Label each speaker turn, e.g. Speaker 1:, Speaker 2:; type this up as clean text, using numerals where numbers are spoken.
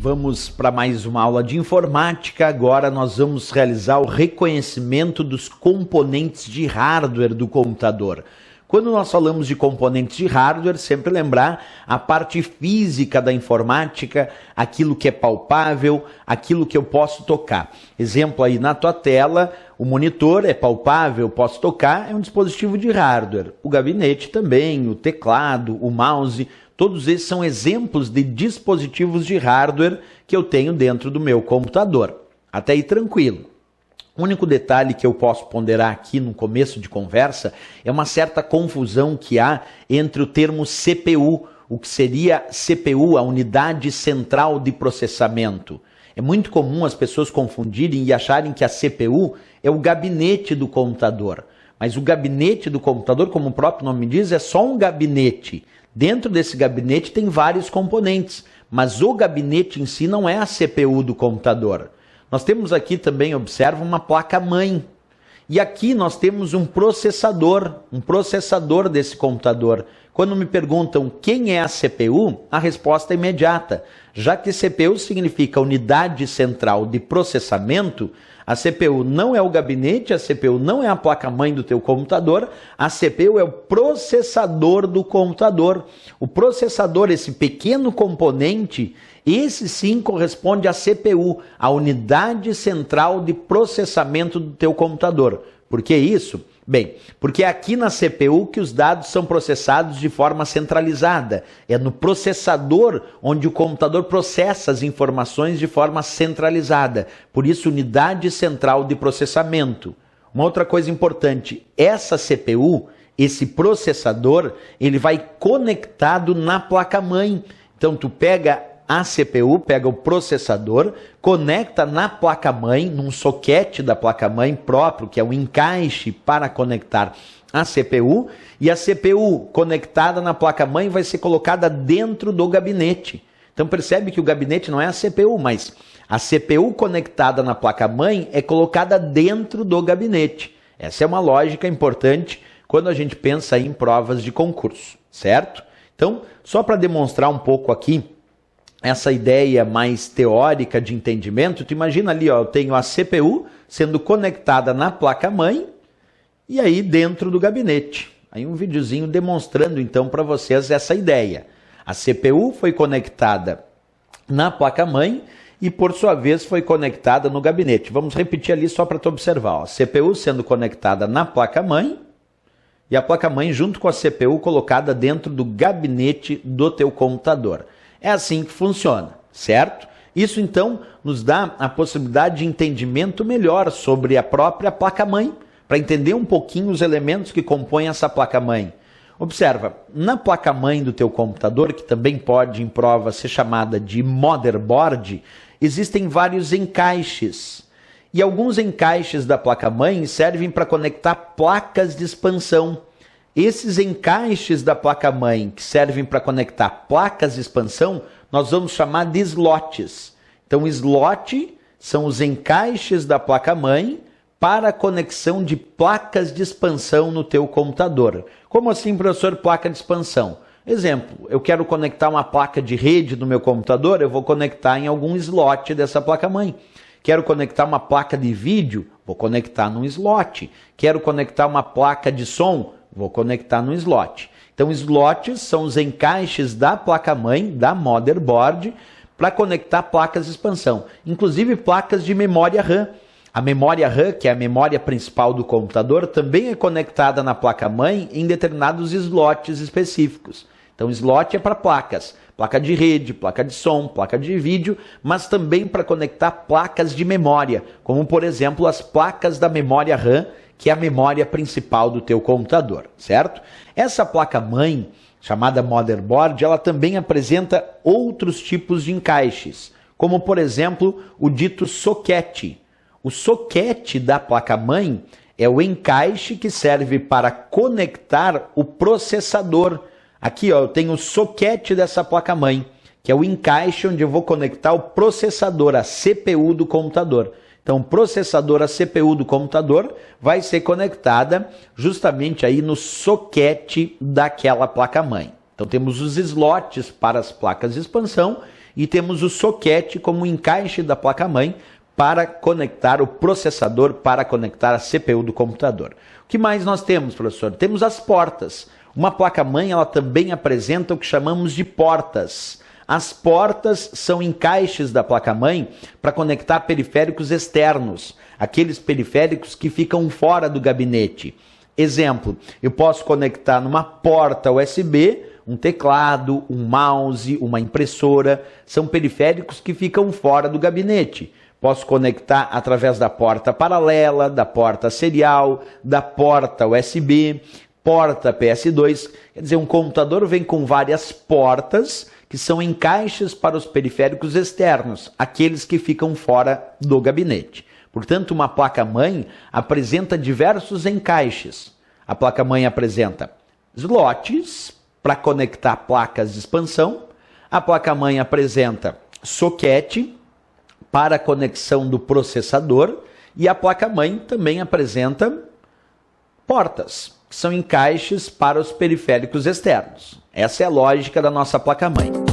Speaker 1: Vamos para mais uma aula de informática. Agora nós vamos realizar o reconhecimento dos componentes de hardware do computador. Quando nós falamos de componentes de hardware, sempre lembrar a parte física da informática, aquilo que é palpável, aquilo que eu posso tocar. Exemplo aí na tua tela, o monitor é palpável, posso tocar, é um dispositivo de hardware. O gabinete também, o teclado, o mouse, todos esses são exemplos de dispositivos de hardware que eu tenho dentro do meu computador. Até aí tranquilo. O único detalhe que eu posso ponderar aqui no começo de conversa é uma certa confusão que há entre o termo CPU, o que seria CPU, a unidade central de processamento. É muito comum as pessoas confundirem e acharem que a CPU é o gabinete do computador. Mas o gabinete do computador, como o próprio nome diz, é só um gabinete. Dentro desse gabinete tem vários componentes, mas o gabinete em si não é a CPU do computador. Nós temos aqui também, observa, uma placa-mãe. E aqui nós temos um processador desse computador. Quando me perguntam quem é a CPU, a resposta é imediata. Já que CPU significa unidade central de processamento, a CPU não é o gabinete, a CPU não é a placa-mãe do teu computador, a CPU é o processador do computador. O processador, esse pequeno componente, esse sim corresponde à CPU, a unidade central de processamento do teu computador. Por que isso? Bem, porque é aqui na CPU que os dados são processados de forma centralizada. É no processador onde o computador processa as informações de forma centralizada. Por isso, unidade central de processamento. Uma outra coisa importante, essa CPU, esse processador, ele vai conectado na placa-mãe. Então, tu pega a CPU, pega o processador, conecta na placa-mãe, num soquete da placa-mãe próprio, que é um encaixe para conectar a CPU, e a CPU conectada na placa-mãe vai ser colocada dentro do gabinete. Então percebe que o gabinete não é a CPU, mas a CPU conectada na placa-mãe é colocada dentro do gabinete. Essa é uma lógica importante quando a gente pensa em provas de concurso, certo? Então, só para demonstrar um pouco aqui, essa ideia mais teórica de entendimento, tu imagina ali, ó, eu tenho a CPU sendo conectada na placa-mãe e aí dentro do gabinete. Aí um videozinho demonstrando então para vocês essa ideia. A CPU foi conectada na placa-mãe e por sua vez foi conectada no gabinete. Vamos repetir ali só para tu observar. Ó. CPU sendo conectada na placa-mãe e a placa-mãe junto com a CPU colocada dentro do gabinete do teu computador. É assim que funciona, certo? Isso, então, nos dá a possibilidade de entendimento melhor sobre a própria placa-mãe, para entender um pouquinho os elementos que compõem essa placa-mãe. Observa, na placa-mãe do teu computador, que também pode, em prova, ser chamada de motherboard, existem vários encaixes. E alguns encaixes da placa-mãe servem para conectar placas de expansão. Esses encaixes da placa-mãe que servem para conectar placas de expansão, nós vamos chamar de slots. Então, slot são os encaixes da placa-mãe para a conexão de placas de expansão no teu computador. Como assim, professor, placa de expansão? Exemplo, eu quero conectar uma placa de rede no meu computador, eu vou conectar em algum slot dessa placa-mãe. Quero conectar uma placa de vídeo, vou conectar num slot. Quero conectar uma placa de som, vou conectar no slot. Então, slots são os encaixes da placa-mãe, da motherboard, para conectar placas de expansão. Inclusive placas de memória RAM. A memória RAM, que é a memória principal do computador, também é conectada na placa-mãe em determinados slots específicos. Então, slot é para placas. Placa de rede, placa de som, placa de vídeo, mas também para conectar placas de memória, como, por exemplo, as placas da memória RAM, que é a memória principal do teu computador, certo? Essa placa-mãe, chamada motherboard, ela também apresenta outros tipos de encaixes, como, por exemplo, o dito soquete. O soquete da placa-mãe é o encaixe que serve para conectar o processador. Aqui, ó, eu tenho o soquete dessa placa-mãe, que é o encaixe onde eu vou conectar o processador, a CPU do computador. Então, o processador, a CPU do computador, vai ser conectada justamente aí no soquete daquela placa-mãe. Então, temos os slots para as placas de expansão e temos o soquete como encaixe da placa-mãe para conectar o processador, para conectar a CPU do computador. O que mais nós temos, professor? Temos as portas. Uma placa-mãe ela também apresenta o que chamamos de portas. As portas são encaixes da placa-mãe para conectar periféricos externos, aqueles periféricos que ficam fora do gabinete. Exemplo, eu posso conectar numa porta USB um teclado, um mouse, uma impressora, são periféricos que ficam fora do gabinete. Posso conectar através da porta paralela, da porta serial, da porta USB, porta PS2. Quer dizer, um computador vem com várias portas que são encaixes para os periféricos externos, aqueles que ficam fora do gabinete. Portanto, uma placa-mãe apresenta diversos encaixes. A placa-mãe apresenta slots para conectar placas de expansão. A placa-mãe apresenta soquete para a conexão do processador. E a placa-mãe também apresenta portas, que são encaixes para os periféricos externos. Essa é a lógica da nossa placa-mãe.